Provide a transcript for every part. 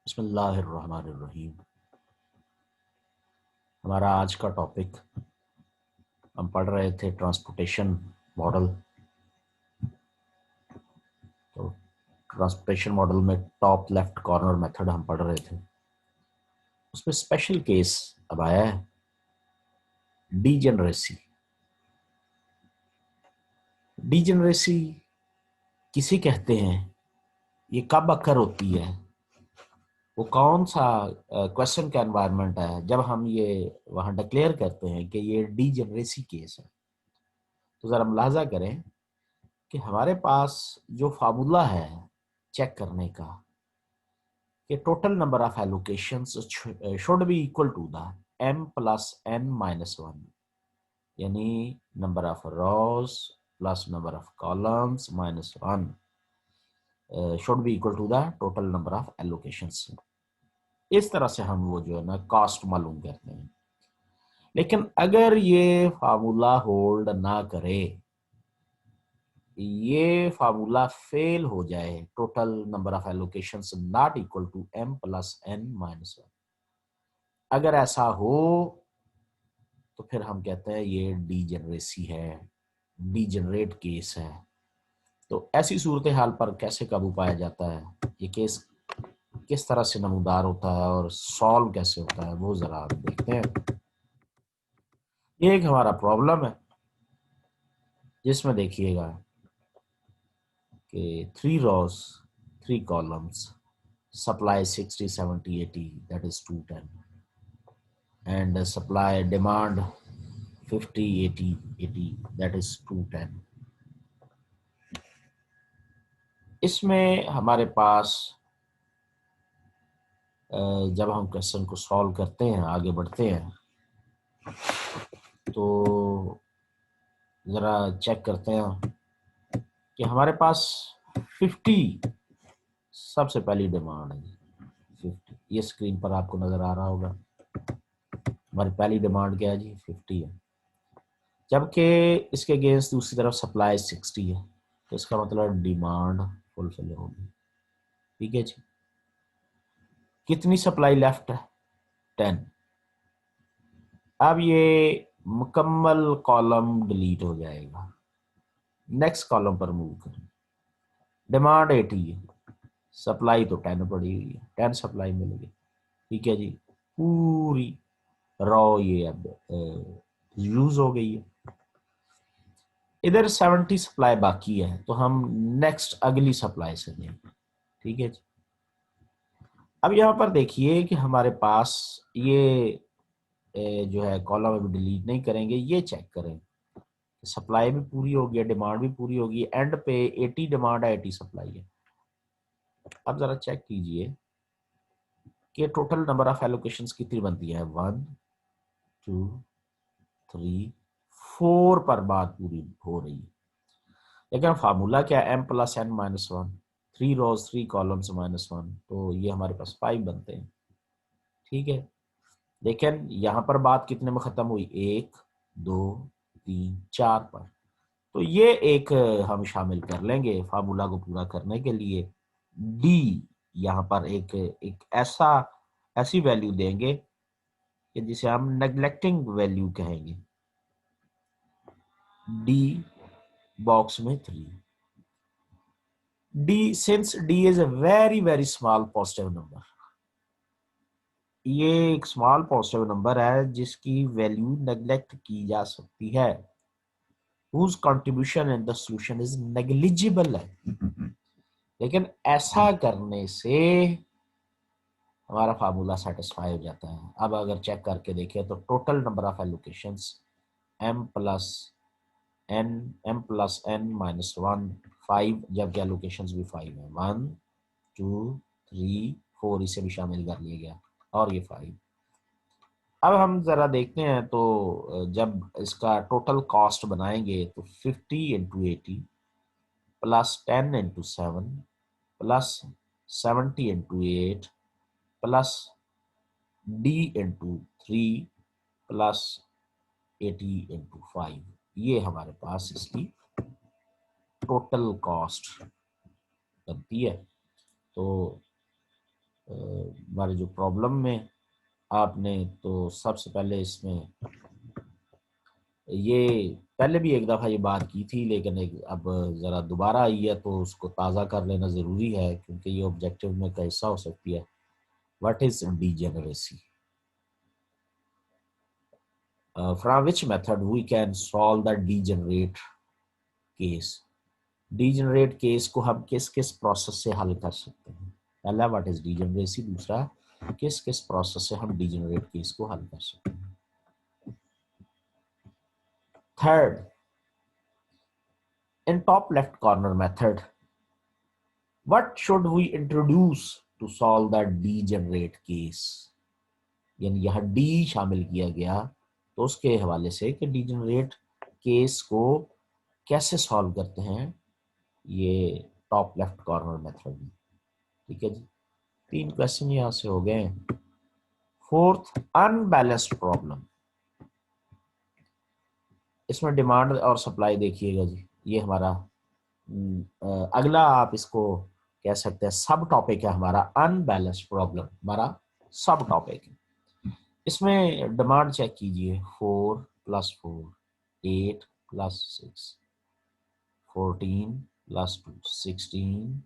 बिस्मिल्लाहिर्रहमानिर्रहीम। हमारा आज का टॉपिक, हम पढ़ रहे थे ट्रांसपोर्टेशन मॉडल। तो ट्रांसपोर्टेशन मॉडल में टॉप लेफ्ट कॉर्नर मेथड हम पढ़ रहे थे। उसमें स्पेशल केस अब आया है, डीजेनरेसी। डीजेनरेसी किसे कहते हैं, ये कब अकर होती है, वो कौन सा क्वेश्चन का एनवायरनमेंट है जब हम ये वहां डिक्लेयर करते हैं कि ये डीजेनरेसी केस है। तो ज़रा मुलाजा करें कि हमारे पास जो फार्मूला है चेक करने का कि total number of allocations should be equal to the m plus n minus 1, यानी number of rows plus number of columns minus 1 should be equal to the total number of allocations. इस तरह से हम वो जो है ना कॉस्ट मालूम करते हैं। लेकिन अगर ये फार्मूला होल्ड ना करे, ये फार्मूला फेल हो जाए, total number of allocations not equal to m plus n minus 1, अगर ऐसा हो तो फिर हम कहते हैं ये डीजेनरेसी है, डीजेनरेट केस है। तो ऐसी सूरत हाल पर कैसे काबू पाया जाता है, ये केस किस तरह से नमूदार होता है और सॉल्व कैसे होता है, वो जरा आप देखते हैं। ये एक हमारा प्रॉब्लम है जिसमें देखिएगा कि 3 rows 3 columns supply 60 70 80, that is 210, and supply demand 50 80 80, that is 210। इसमें हमारे पास जब हम क्वेश्चन को सॉल्व करते हैं, आगे बढ़ते हैं, तो ज़रा चेक करते हैं कि हमारे पास 50 सबसे पहली डिमांड है। 50 ये स्क्रीन पर आपको नज़र आ रहा होगा। हमारी पहली डिमांड क्या है जी, 50 है, जबकि इसके अगेंस्ट दूसरी तरफ सप्लाई 60 है। तो इसका मतलब डिमांड फुलफिल होगी। ठीक है जी। कितनी सप्लाई लेफ्ट है, 10। अब ये मुकम्मल कॉलम डिलीट हो जाएगा, नेक्स्ट कॉलम पर मूव करें। डिमांड 80 है, सप्लाई तो 10 पड़ी हुई है, 10 सप्लाई मिल गई। ठीक है जी, पूरी रॉ ये अब यूज हो गई है। इधर 70 सप्लाई बाकी है, तो हम नेक्स्ट अगली सप्लाई से देंगे। ठीक है जी। अब यहाँ पर देखिए कि हमारे पास ये जो है कॉलम अभी डिलीट नहीं करेंगे, ये चेक करें सप्लाई भी पूरी होगी, डिमांड भी पूरी होगी। एंड पे 80 डिमांड है, 80 सप्लाई है। अब जरा चेक कीजिए कि टोटल नंबर ऑफ एलोकेशंस कितनी बनती है, 1 2 3 4 पर बात पूरी हो रही है। लेकिन फार्मूला क्या है, m प्लस n माइनस 1, 3 रोज 3 कॉलम्स माइनस 1, तो ये हमारे पास 5 बनते हैं। ठीक है, लेकिन यहां पर बात कितने में खत्म हुई, 1 2 3 4 पर। तो ये एक हम शामिल कर लेंगे फार्मूला को पूरा करने के लिए। डी यहाँ पर एक एक ऐसी वैल्यू देंगे कि जिसे हम नेग्लेक्टिंग वैल्यू कहेंगे। डी बॉक्स में 3। D, since D is a very very small positive number, ये एक स्मॉल पॉजिटिव नंबर है जिसकी वैल्यू नेग्लेक्ट की जा सकती है, whose contribution in the solution is negligible है। लेकिन ऐसा करने से हमारा फार्मूला सेटिस्फाई हो जाता है। अब अगर चेक करके देखें तो total number of allocations m plus n minus 1 5, जबकि एलोकेशंस भी 5 है। 1 2 3 4 इसे भी शामिल कर लिया गया, और ये 5। अब हम जरा देखते हैं, तो जब इसका टोटल कॉस्ट बनाएंगे तो 50 into 80 plus 10 into 7 plus 70 into 8 plus D into 3 plus 80 into 5, ये हमारे पास इसकी टोटल कॉस्ट बनती है। तो हमारे जो प्रॉब्लम में आपने तो सबसे पहले इसमें ये पहले भी एक दफ़ा ये बात की थी, लेकिन अब ज़रा दोबारा आई है तो उसको ताज़ा कर लेना ज़रूरी है, क्योंकि ये ऑब्जेक्टिव में का हिस्सा हो सकती है। What is degeneracy? From which method we can solve the degenerate case? Degenerate case को हम किस किस प्रोसेस से हल कर सकते हैं? पहला व्हाट इज डीजेनरेसी, दूसरा किस किस प्रोसेस से हम डीजेनरेट केस को हल कर सकते हैं। Third, in top left corner method, what should we introduce to solve the degenerate case? यानी यहाँ डी शामिल किया गया तो उसके हवाले से कि डीजेनरेट केस को कैसे सॉल्व करते हैं, ये टॉप लेफ्ट कॉर्नर मेथड में। ठीक है जी, 3 क्वेश्चन यहाँ से हो गए। Fourth, unbalanced problem. इसमें डिमांड और सप्लाई देखिएगा जी, ये हमारा अगला आप इसको कह सकते हैं सब टॉपिक है हमारा। अनबैलेंस्ड प्रॉब्लम हमारा सब टॉपिक है। इसमें डिमांड चेक कीजिए, 4 + 4, 8 + 6, 14 + 2, 16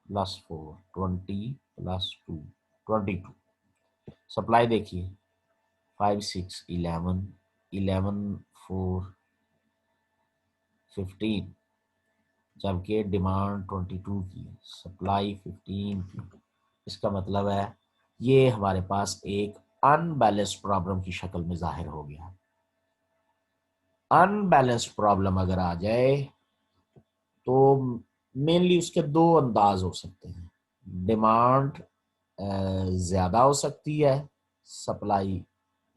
+ 4, 20 + 2, 22। सप्लाई देखिए, 5 6 11, 11 4 15, जबकि डिमांड 22 की, सप्लाई 15 की। इसका मतलब है ये हमारे पास एक अनबैलेंस्ड प्रॉब्लम की शक्ल में जाहिर हो गया। अनबैलेंस्ड प्रॉब्लम अगर आ जाए तो मेनली उसके दो अंदाज हो सकते हैं। डिमांड ज्यादा हो सकती है, सप्लाई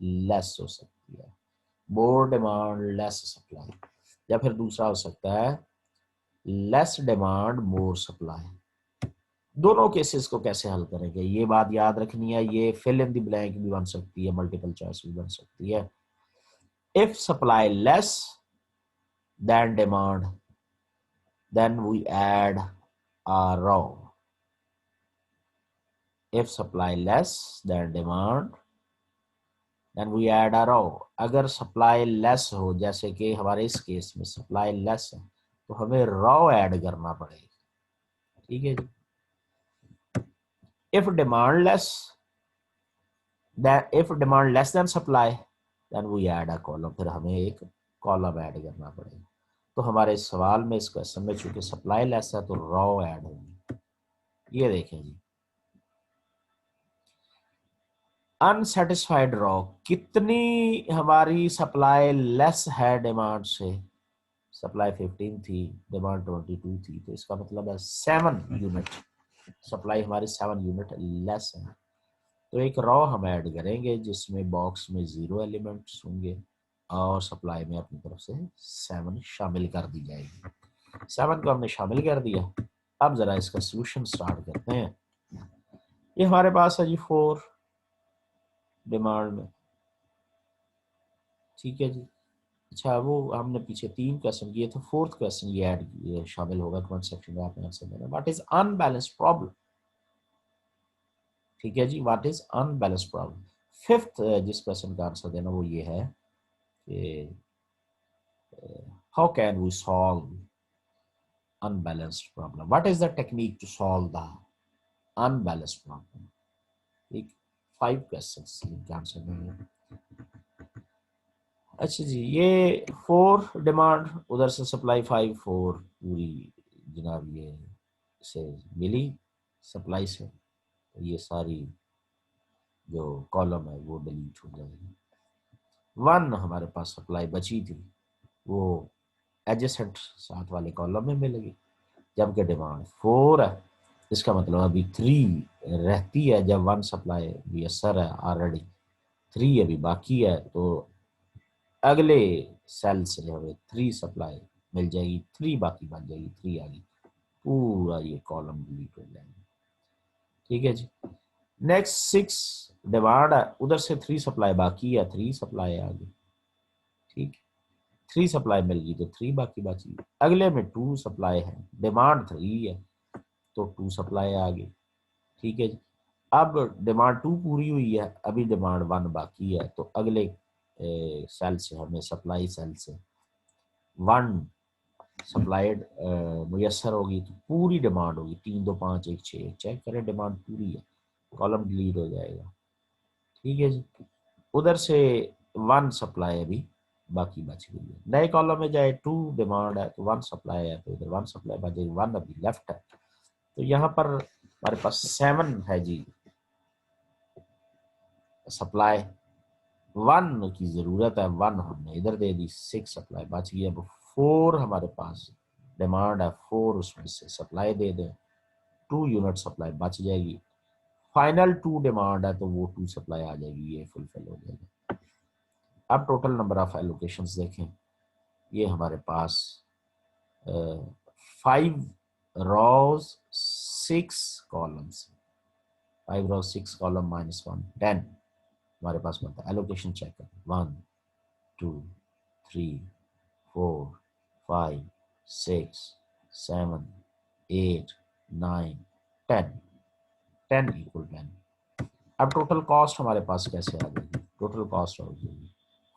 लेस हो सकती है। मोर डिमांड लेस सप्लाई, या फिर दूसरा हो सकता है लेस डिमांड मोर सप्लाई। दोनों केसेस को कैसे हल करेंगे, ये बात याद रखनी है। ये फिल इन द ब्लैंक भी बन सकती है, मल्टीपल चॉइस भी बन सकती है। If supply less than demand then we add a row. If supply less than demand then we add a row. अगर सप्लाई लेस हो, जैसे कि हमारे इस केस में सप्लाई लेस है, तो हमें रो ऐड करना पड़ेगा। ठीक है जी। If demand less then supply then we add a column, फिर हमें एक कॉलम ऐड करना पड़ेगा। तो हमारे सवाल में, इस क्वेश्चन में चूंकि सप्लाई लेस है तो रो ऐड होगी। ये देखें जी, अनसेटिस्फाइड रो, कितनी हमारी सप्लाई लेस है डिमांड से। सप्लाई 15 थी, डिमांड 22 थी, तो इसका मतलब है 7 यूनिट सप्लाई हमारी 7 यूनिट लेस है। तो एक रो हम ऐड करेंगे जिसमें बॉक्स में 0 एलिमेंट्स होंगे और सप्लाई में अपनी तरफ से 7 शामिल कर दी जाएगी। 7 को हमने शामिल कर दिया। अब जरा इसका सोल्यूशन स्टार्ट करते हैं। ये हमारे पास है जी 4 डिमांड में। ठीक है जी। अच्छा, वो हमने पीछे 3 क्वेश्चन किए, तो फोर्थ क्वेश्चन ये शामिल होगा कमेंट सेक्शन में, आपने आंसर देना। What is unbalanced problem? ठीक है जी, what is unbalanced problem. Fifth जिस क्वेश्चन का आंसर देना वो ये है कि how can we solve unbalanced problem, what is the technique to solve the unbalanced problem. ठीक, 5 क्वेश्चन इनके आंसर देंगे। अच्छा जी, ये 4 डिमांड, उधर से सप्लाई 5, 4 पूरी जनाब ये से मिली सप्लाई से, तो ये सारी जो कॉलम है वो डिलीट हो जाएगी। 1 हमारे पास सप्लाई बची थी, वो एडजेसेंट साथ वाले कॉलम में मिलेगी, जबकि डिमांड 4 है। इसका मतलब अभी 3 रहती है, जब 1 सप्लाई मुयसर है ऑलरेडी, 3 अभी बाकी है, तो अगले सेल से हमें 3 सप्लाई मिल जाएगी, 3 बाकी बच जाएगी, 3 आ गई, पूरा ये कॉलम डिलीट हो जाएगा। ठीक है जी। नेक्स्ट 6 डिमांड है, उधर से 3 सप्लाई बाकी है, 3 सप्लाई आ गई। ठीक, 3 सप्लाई मिल गई तो 3 बाकी बची। अगले में 2 सप्लाई है, डिमांड 3 है, तो 2 सप्लाई आ गई। ठीक है जी। अब डिमांड 2 पूरी हुई है, अभी डिमांड 1 बाकी है, तो अगले सेल से हमें सप्लाई सेल से 1 सप्लाइड मुयसर होगी, तो पूरी डिमांड होगी 3 2 5 1 6, चेक करें डिमांड पूरी है, कॉलम डिलीट हो जाएगा। ठीक है जी, उधर से 1 सप्लाई अभी बाकी बच गई है। नए कॉलम में जाए 2 डिमांड है तो 1 सप्लाई है, तो इधर 1 सप्लाई बचेगी, 1 अभी लेफ्ट है। तो यहाँ पर हमारे पास 7 है जी सप्लाई, 1 की जरूरत है, 1 हमने इधर दे दी, 6 सप्लाई बच गई। अब 4 हमारे पास डिमांड है, 4 उसमें से सप्लाई दे दें, 2 यूनिट सप्लाई बच जाएगी। फाइनल 2 डिमांड है तो वो 2 सप्लाई आ जाएगी, ये फुलफिल हो जाएगा। अब टोटल नंबर ऑफ एलोकेशंस देखें, ये हमारे पास 5 rows 6 columns, 5 rows 6 column minus 1 10 हमारे पास बनता है। एलोकेशन चेक करें, 1 2 3 4 5 6 7 8 9 10 10 इक्वल 10। अब टोटल कॉस्ट हमारे पास कैसे आ जाएगी, टोटल कॉस्ट हो जाएगी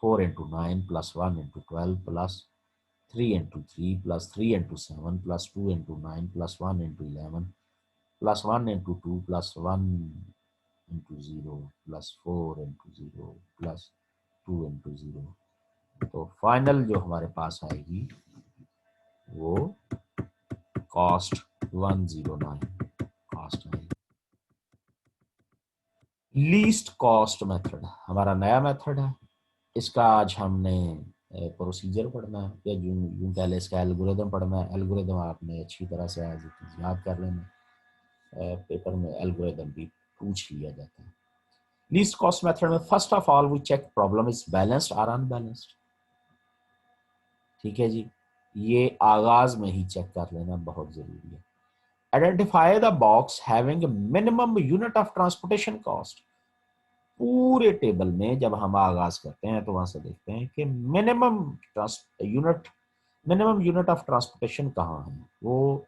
4 into 9 plus 1 into 12 plus 3 into 3 plus 3 into 7 plus 2 into 9 plus 1 into 11 plus 1 into 2 plus 1 into 0 plus 4 into 0 plus 2 into 0। तो फाइनल जो हमारे पास आएगी वो कॉस्ट 109 कॉस्ट आएगी। लीस्ट कॉस्ट मेथड हमारा नया मेथड है, इसका आज हमने प्रोसीजर पढ़ना है, या यूं कह लें इसका एल्गोरिदम पढ़ना है। एल्गोरिदम आपने अच्छी तरह से एज इट इज याद कर लेना, पेपर में एल्गोरिदम भी पूछ लिया जाता है। लीस्ट कॉस्ट मेथड में first of all we check problem is balanced और अनबैलेंस्ड। ठीक है जी, ये आगाज में ही चेक कर लेना बहुत जरूरी है। Identify the box having minimum unit of transportation cost. पूरे टेबल में जब हम आगाज करते हैं तो वहां से देखते हैं कि मिनिमम यूनिट ऑफ ट्रांसपोर्टेशन कहाँ है, वो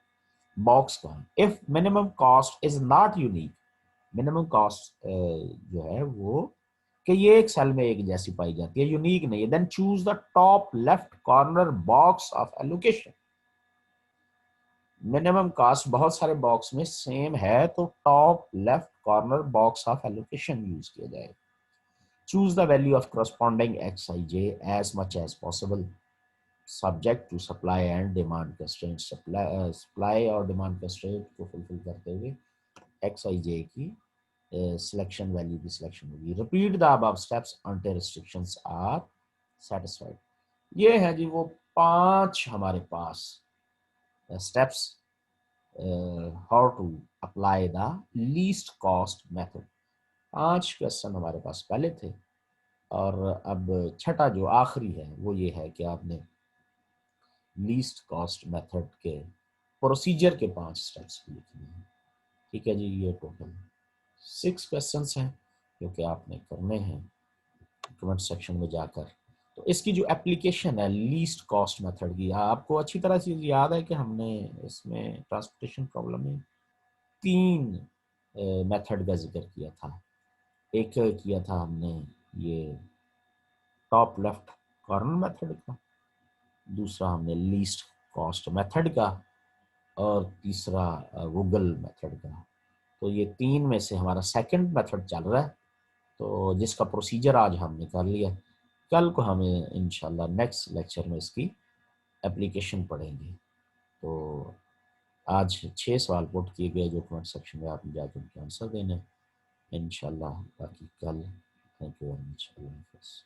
बॉक्स कहाँ है। If minimum cost is not unique, minimum cost जो है वो कि ये एक सेल में एक जैसी पाई जाती है, यूनिक नहीं है, then choose the top left corner box of allocation. Minimum cost बहुत सारे बॉक्स में सेम है तो top left corner box of allocation use किया जाएगा। Choose the value of corresponding xij as much as possible subject to supply and demand constraint। supply और demand constraint को fulfil करते हुए xij की सिलेक्शन वैल्यू की सिलेक्शन होगी। Repeat the above steps until restrictions are satisfied। ये है जी वो 5 हमारे पास steps how to apply the least cost method. 5 question हमारे पास पहले थे, और अब छठा जो आखिरी है वो ये है कि आपने लीस्ट कॉस्ट मेथड के प्रोसीजर के 5 स्टेप्स लिखने हैं। ठीक है जी, ये टोटल 6 क्वेश्चंस हैं जो कि आपने करने हैं कमेंट सेक्शन में जाकर। तो इसकी जो एप्लीकेशन है लीस्ट कॉस्ट मेथड की, आपको अच्छी तरह से याद है कि हमने इसमें ट्रांसपोर्टेशन प्रॉब्लम में 3 मेथड का जिक्र किया था। एक किया था हमने ये टॉप लेफ्ट कॉर्नर मेथड का, दूसरा हमने लीस्ट कॉस्ट मेथड का, और तीसरा गूगल मेथड का। तो ये 3 में से हमारा सेकंड मेथड चल रहा है, तो जिसका प्रोसीजर आज हमने कर लिया। कल को हम इंशाल्लाह नेक्स्ट लेक्चर में इसकी एप्लीकेशन पढ़ेंगे। तो आज 6 सवाल पुट किए गए जो कमेंट सेक्शन में आपने जाकर उनके आंसर देने इंशाल्लाह, बाकी कल। Thank you very much.